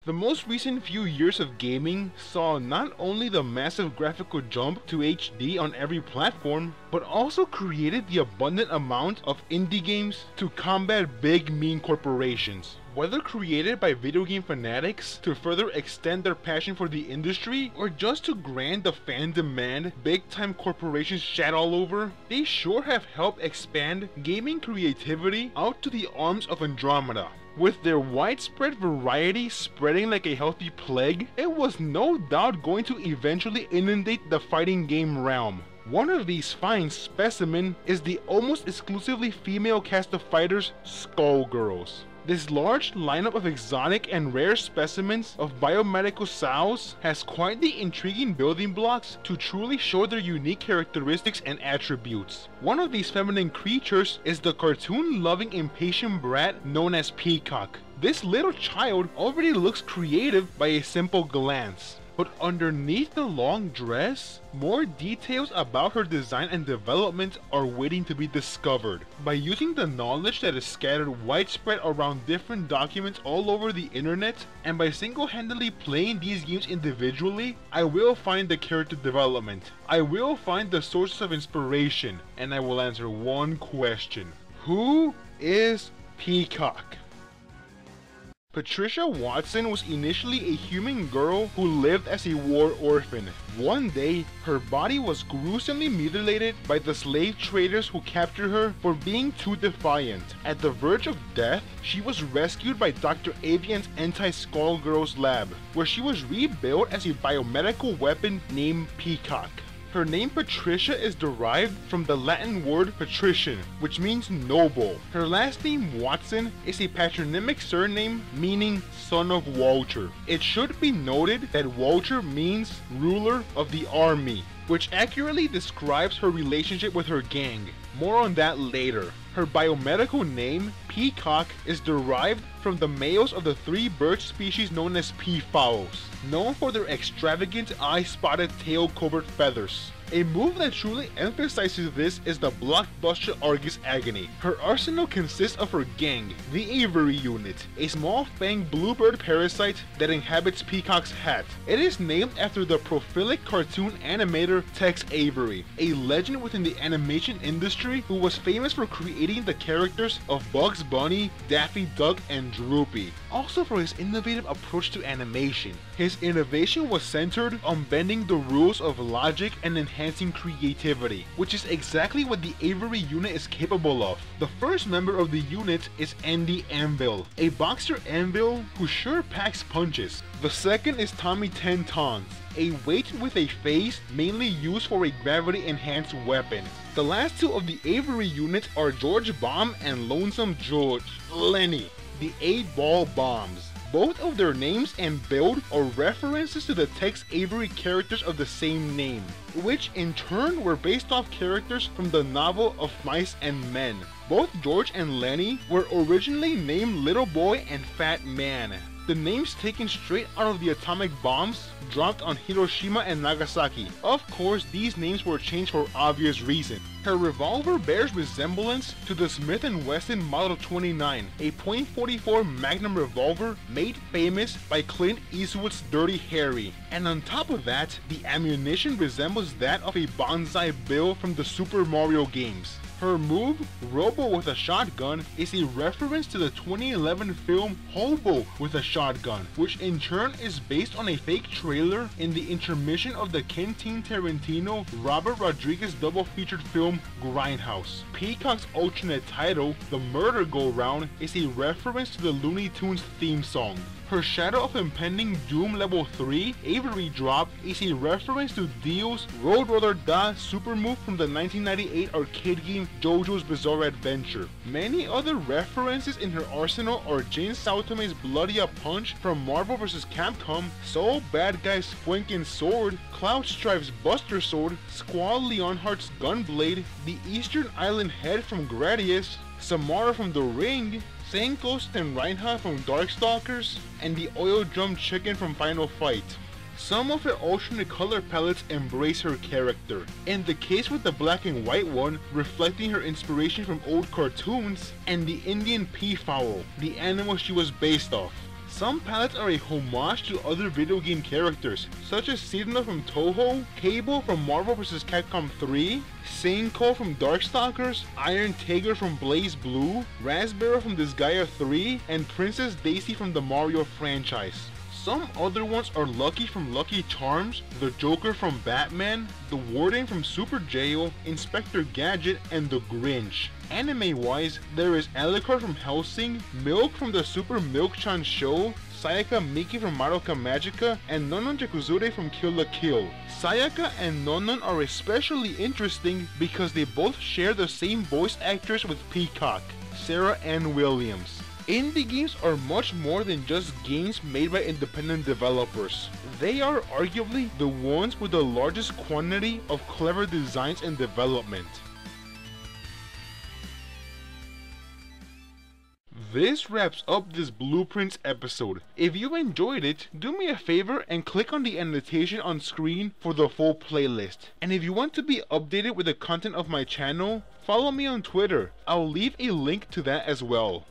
The most recent few years of gaming saw not only the massive graphical jump to HD on every platform, but also created the abundant amount of indie games to combat big mean corporations. Whether created by video game fanatics to further extend their passion for the industry, or just to grant the fan demand big time corporations chat all over, they sure have helped expand gaming creativity out to the arms of Andromeda. With their widespread variety spreading like a healthy plague, it was no doubt going to eventually inundate the fighting game realm. One of these fine specimens is the almost exclusively female cast of fighters, Skullgirls. This large lineup of exotic and rare specimens of biomedical sows has quite the intriguing building blocks to truly show their unique characteristics and attributes. One of these feminine creatures is the cartoon-loving impatient brat known as Peacock. This little child already looks creative by a simple glance. But underneath the long dress, more details about her design and development are waiting to be discovered. By using the knowledge that is scattered widespread around different documents all over the internet, and by single-handedly playing these games individually, I will find the character development. I will find the sources of inspiration, and I will answer one question. Who is Peacock? Patricia Watson was initially a human girl who lived as a war orphan. One day, her body was gruesomely mutilated by the slave traders who captured her for being too defiant. At the verge of death, she was rescued by Dr. Avian's anti-Skullgirls lab, where she was rebuilt as a biomedical weapon named Peacock. Her name Patricia is derived from the Latin word patrician, which means noble. Her last name Watson is a patronymic surname meaning son of Walter. It should be noted that Walter means ruler of the army, which accurately describes her relationship with her gang. More on that later. Her biomedical name, Peacock, is derived from the males of the three bird species known as peafowls, known for their extravagant eye-spotted tail-covered feathers. A move that truly emphasizes this is the blockbuster Argus Agony. Her arsenal consists of her gang, the Avery Unit, a small fanged bluebird parasite that inhabits Peacock's hat. It is named after the prolific cartoon animator Tex Avery, a legend within the animation industry who was famous for creating the characters of Bugs Bunny, Daffy Duck, and Droopy. Also for his innovative approach to animation. His innovation was centered on bending the rules of logic and enhancing creativity, which is exactly what the Avery unit is capable of. The first member of the unit is Andy Anvil, a boxer anvil who sure packs punches. The second is Tommy 10 Tons, a weight with a face mainly used for a gravity-enhanced weapon. The last two of the Avery units are George Bomb and Lonesome George Lenny, the 8-ball bombs. Both of their names and build are references to the Tex Avery characters of the same name, which in turn were based off characters from the novel Of Mice and Men. Both George and Lenny were originally named Little Boy and Fat Man, the names taken straight out of the atomic bombs dropped on Hiroshima and Nagasaki. Of course, these names were changed for obvious reasons. Her revolver bears resemblance to the Smith & Wesson Model 29, a .44 Magnum revolver made famous by Clint Eastwood's Dirty Harry. And on top of that, the ammunition resembles that of a Banzai Bill from the Super Mario games. Her move, Robo with a Shotgun, is a reference to the 2011 film Hobo with a Shotgun, which in turn is based on a fake trailer in the intermission of the Quentin Tarantino Robert Rodriguez double-featured film Grindhouse. Peacock's alternate title, The Murder Go-Round, is a reference to the Looney Tunes theme song. Her Shadow of Impending Doom Level 3 Avery drop is a reference to Dio's Roadrunner Da super move from the 1998 arcade game JoJo's Bizarre Adventure. Many other references in her arsenal are Jane Sautome's Bloody a Punch from Marvel vs. Capcom, Soul Bad Guy's Fuenkin Sword, Cloud Stripe's Buster Sword, Squall Leonhardt's Gunblade, the Eastern Island Head from Gradius, Samara from The Ring, Ghost and Reinhardt from Darkstalkers, and the Oil Drum Chicken from Final Fight. Some of her alternate color palettes embrace her character. In the case with the black and white one, reflecting her inspiration from old cartoons, and the Indian peafowl, the animal she was based off. Some palettes are a homage to other video game characters, such as Sidna from Toho, Cable from Marvel vs. Capcom 3, Seinko from Darkstalkers, Iron Tiger from Blaze Blue, Raspberry from Disgaea 3, and Princess Daisy from the Mario franchise. Some other ones are Lucky from Lucky Charms, the Joker from Batman, the Warden from Super Jail, Inspector Gadget, and the Grinch. Anime-wise, there is Alucard from Hellsing, Milk from the Super Milk-chan show, Sayaka Miki from Madoka Magica, and Nonon Jakuzure from Kill la Kill. Sayaka and Nonon are especially interesting because they both share the same voice actress with Peacock, Sarah Ann Williams. Indie games are much more than just games made by independent developers. They are arguably the ones with the largest quantity of clever designs and development. This wraps up this Blueprints episode. If you enjoyed it, do me a favor and click on the annotation on screen for the full playlist. And if you want to be updated with the content of my channel, follow me on Twitter. I'll leave a link to that as well.